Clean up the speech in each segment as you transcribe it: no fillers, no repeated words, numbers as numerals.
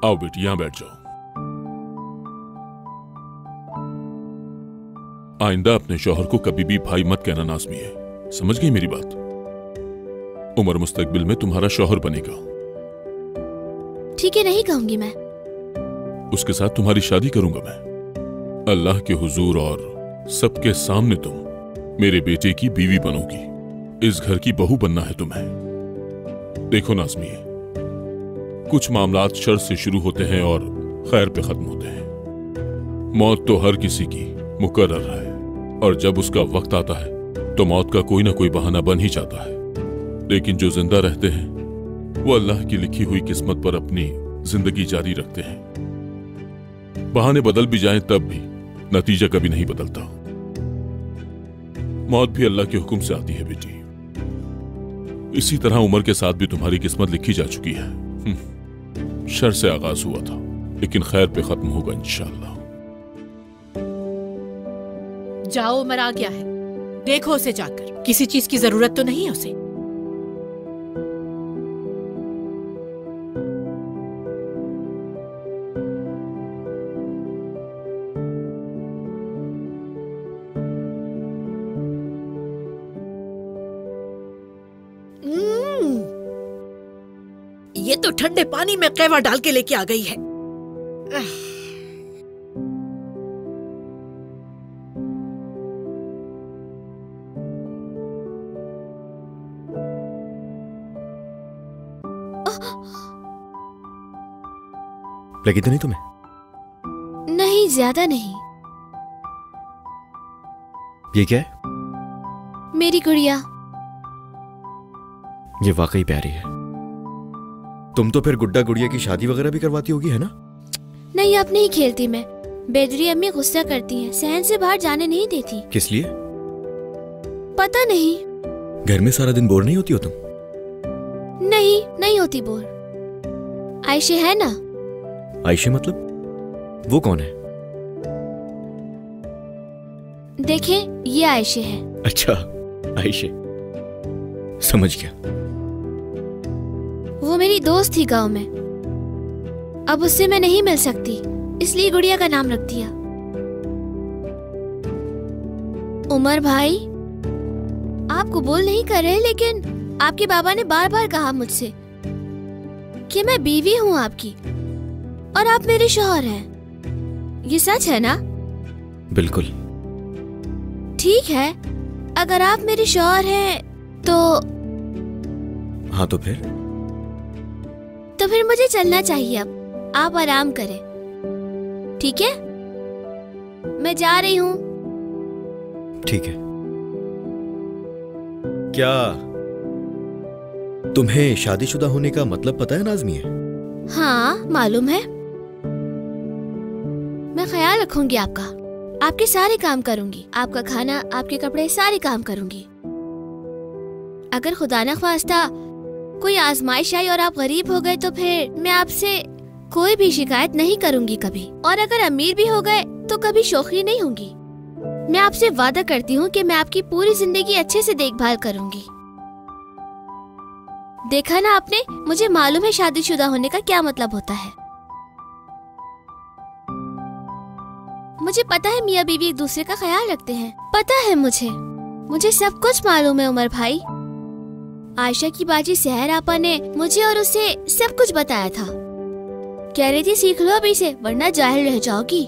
आओ बेटी, यहां बैठ जाओ। आइंदा अपने शौहर को कभी भी भाई मत कहना नाज़मी है, समझ गई मेरी बात? उमर मुस्तकबिल में तुम्हारा शौहर बनेगा। ठीक है, नहीं कहूंगी मैं। उसके साथ तुम्हारी शादी करूंगा मैं। अल्लाह के हुजूर और सबके सामने तुम मेरे बेटे की बीवी बनोगी। इस घर की बहू बनना है तुम्हें। देखो नाज़मी, कुछ मामलात शर से शुरू होते हैं और खैर पे खत्म होते हैं। मौत तो हर किसी की मुकर्रर है, और जब उसका वक्त आता है तो मौत का कोई ना कोई बहाना बन ही जाता है। लेकिन जो जिंदा रहते हैं वो अल्लाह की लिखी हुई किस्मत पर अपनी जिंदगी जारी रखते हैं। बहाने बदल भी जाएं तब भी नतीजा कभी नहीं बदलता। मौत भी अल्लाह के हुक्म से आती है बेटी। इसी तरह उमर के साथ भी तुम्हारी किस्मत लिखी जा चुकी है। शर से आगाज हुआ था लेकिन खैर पे खत्म होगा इंशाअल्लाह। जाओ, उमर आ गया है, देखो उसे जाकर, किसी चीज की जरूरत तो नहीं है उसे। ये तो ठंडे पानी में कहवा डाल के लेके आ गई है। लगी तो नहीं तुम्हें? नहीं, ज्यादा नहीं। ये क्या है? मेरी गुड़िया। ये वाकई प्यारी है। तुम तो फिर गुड्डा गुड़िया की शादी वगैरह भी करवाती होगी, है ना? नहीं, अब नहीं खेलती मैं। बेदरी अम्मी गुस्सा करती हैं, सहन से बाहर जाने नहीं देती। किस लिए? पता नहीं। घर में सारा दिन बोर नहीं होती हो तुम? नहीं, नहीं होती बोर। आयशे है ना। आयशे मतलब? वो कौन है? देखें, ये आयशे है। अच्छा, आयशे, समझ गया। वो मेरी दोस्त थी गांव में। अब उससे मैं नहीं मिल सकती, इसलिए गुड़िया का नाम रख दिया। उमर भाई, आप कबूल नहीं कर रहे, लेकिन आपके बाबा ने बार बार कहा मुझसे कि मैं बीवी हूँ आपकी और आप मेरे शौहर हैं। ये सच है ना? बिल्कुल। ठीक है, अगर आप मेरे शौहर हैं तो। हाँ, तो फिर मुझे चलना चाहिए अब। आप आराम करें, ठीक है? मैं जा रही हूँ। ठीक है। क्या तुम्हें शादीशुदा होने का मतलब पता है नाज़मी है? हाँ, मालूम है। मैं ख्याल रखूंगी आपका, आपके सारे काम करूंगी, आपका खाना, आपके कपड़े, सारे काम करूंगी। अगर खुदा न ख्वास्ता कोई आजमाइश आई और आप गरीब हो गए तो फिर मैं आपसे कोई भी शिकायत नहीं करूंगी कभी। और अगर अमीर भी हो गए तो कभी शोखी नहीं होंगी। मैं आपसे वादा करती हूँ कि मैं आपकी पूरी जिंदगी अच्छे से देखभाल करूंगी। देखा ना आपने, मुझे मालूम है शादीशुदा होने का क्या मतलब होता है। मुझे पता है मियाँ बीवी एक दूसरे का ख्याल रखते हैं। पता है मुझे सब कुछ मालूम है उमर भाई। आयशा की बाजी सहर आपा ने मुझे और उसे सब कुछ बताया था। कह रही थी सीख लो अभी से, वरना जाहिल रह जाओगी।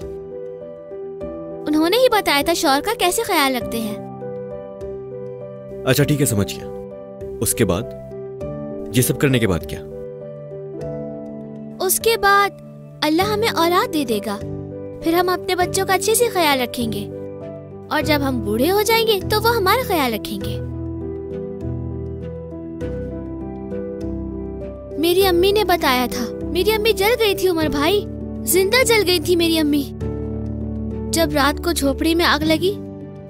उन्होंने ही बताया था शौहर का कैसे ख्याल रखते हैं। अच्छा ठीक है, समझ गया। उसके बाद ये सब करने के बाद क्या? उसके बाद अल्लाह हमें औलाद दे देगा, फिर हम अपने बच्चों का अच्छे से ख्याल रखेंगे और जब हम बूढ़े हो जाएंगे तो वो हमारा ख्याल रखेंगे। मेरी अम्मी ने बताया था। मेरी अम्मी जल गई थी उमर भाई, जिंदा जल गई थी मेरी अम्मी। जब रात को झोपड़ी में आग लगी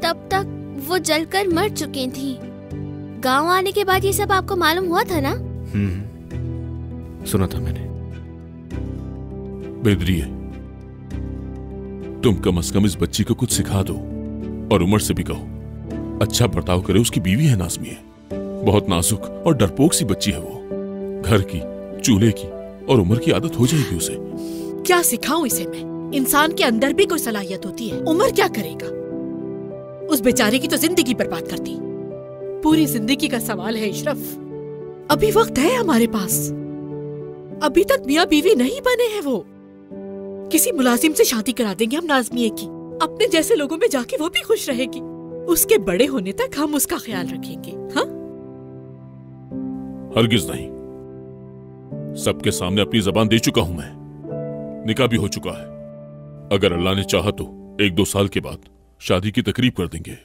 तब तक वो जलकर मर चुकी थी। गांव आने के बाद ये सब आपको मालूम हुआ था ना? सुना था मैंने। बेदरी है, तुम कम से कम इस बच्ची को कुछ सिखा दो और उमर से भी कहो अच्छा बर्ताव करे। उसकी बीवी है नाज़मी है, बहुत नाजुक और डरपोक सी बच्ची है वो। घर की, चूल्हे की, और उम्र की आदत हो जाएगी उसे। क्या सिखाऊं इसे मैं? इंसान के अंदर भी कोई सलाहियत होती है, उम्र क्या करेगा? उस बेचारे की तो जिंदगी बर्बाद कर दी। पूरी जिंदगी का सवाल है इशरफ। अभी वक्त है हमारे पास। अभी तक मियाँ बीवी नहीं बने हैं वो। किसी मुलाजिम से शादी करा देंगे हम नाज़मिए की। अपने जैसे लोगों में जाके वो भी खुश रहेगी। उसके बड़े होने तक हम उसका ख्याल रखेंगे। हाँ, हरगिज नहीं। सबके सामने अपनी जबान दे चुका हूं मैं। निकाह भी हो चुका है। अगर अल्लाह ने चाहा तो 1-2 साल के बाद शादी की तकरीब कर देंगे।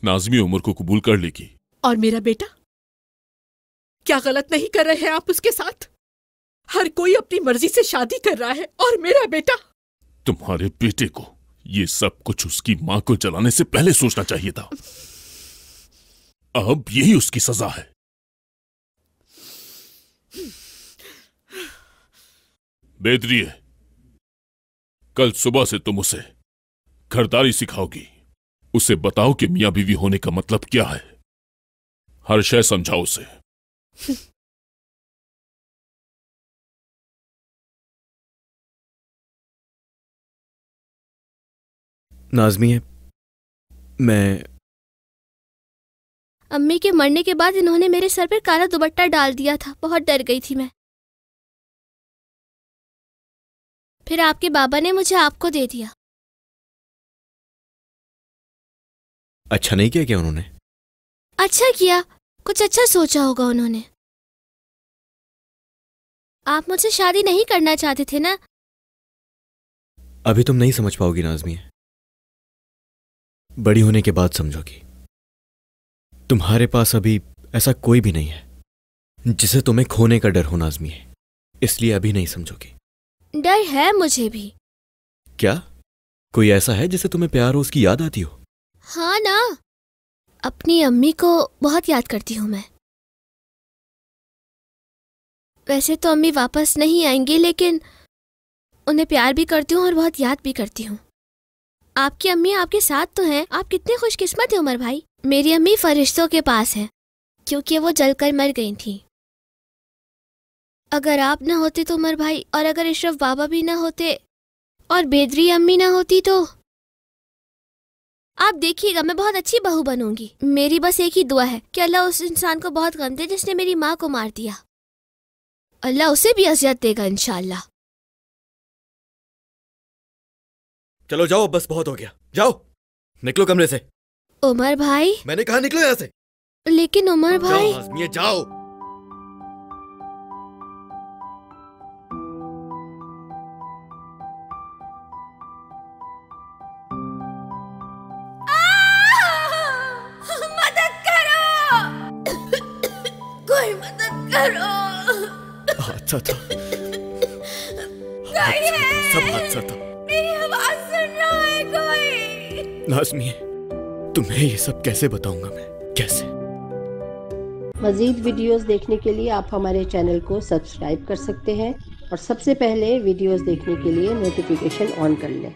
नाज़मी उम्र को कबूल कर लेगी। और मेरा बेटा, क्या गलत नहीं कर रहे हैं आप उसके साथ? हर कोई अपनी मर्जी से शादी कर रहा है, और मेरा बेटा। तुम्हारे बेटे को ये सब कुछ उसकी मां को जलाने से पहले सोचना चाहिए था। अब यही उसकी सजा है। बेदरिए, कल सुबह से तुम उसे घरदारी सिखाओगी। उसे बताओ कि मियां बीवी होने का मतलब क्या है। हर शय समझाओ उसे। नाज़मी, मैं अम्मी के मरने के बाद इन्होंने मेरे सर पर काला दुपट्टा डाल दिया था। बहुत डर गई थी मैं। फिर आपके बाबा ने मुझे आपको दे दिया। अच्छा नहीं किया क्या उन्होंने? अच्छा किया, कुछ अच्छा सोचा होगा उन्होंने। आप मुझसे शादी नहीं करना चाहते थे ना? अभी तुम नहीं समझ पाओगी नाज़मी, बड़ी होने के बाद समझोगी। तुम्हारे पास अभी ऐसा कोई भी नहीं है जिसे तुम्हें खोने का डर हो नाज़मी, इसलिए अभी नहीं समझोगी। डर है मुझे भी। क्या कोई ऐसा है जिसे तुम्हें प्यार हो, उसकी याद आती हो? हाँ ना, अपनी अम्मी को बहुत याद करती हूँ मैं। वैसे तो अम्मी वापस नहीं आएंगी, लेकिन उन्हें प्यार भी करती हूँ और बहुत याद भी करती हूँ। आपकी अम्मी आपके साथ तो हैं। आप कितने खुशकिस्मत हैं उमर भाई। मेरी अम्मी फरिश्तों के पास है, क्योंकि वो जलकर मर गई थी। अगर आप ना होते तो उमर भाई, और अगर इशरफ बाबा भी ना होते, और बेदरी अम्मी ना होती, तो आप देखिएगा मैं बहुत अच्छी बहू बनूंगी। मेरी बस एक ही दुआ है कि अल्लाह उस इंसान को बहुत गम दे जिसने मेरी माँ को मार दिया। अल्लाह उसे भी अज़ियत देगा इंशाअल्लाह। चलो जाओ, बस बहुत हो गया। जाओ, निकलो कमरे से। उमर भाई, मैंने कहा निकलो यहाँ से। लेकिन उमर भाई। जाओ नाज़मी, जाओ। मदद करो, कोई मदद करो। हादसा था, सब हादसा था। मेरी आवाज सुन रहा है कोई? नाज़मी, तुम्हें ये सब कैसे बताऊंगा मैं, कैसे? मज़ीद वीडियोस देखने के लिए आप हमारे चैनल को सब्सक्राइब कर सकते हैं और सबसे पहले वीडियोस देखने के लिए नोटिफिकेशन ऑन कर लें।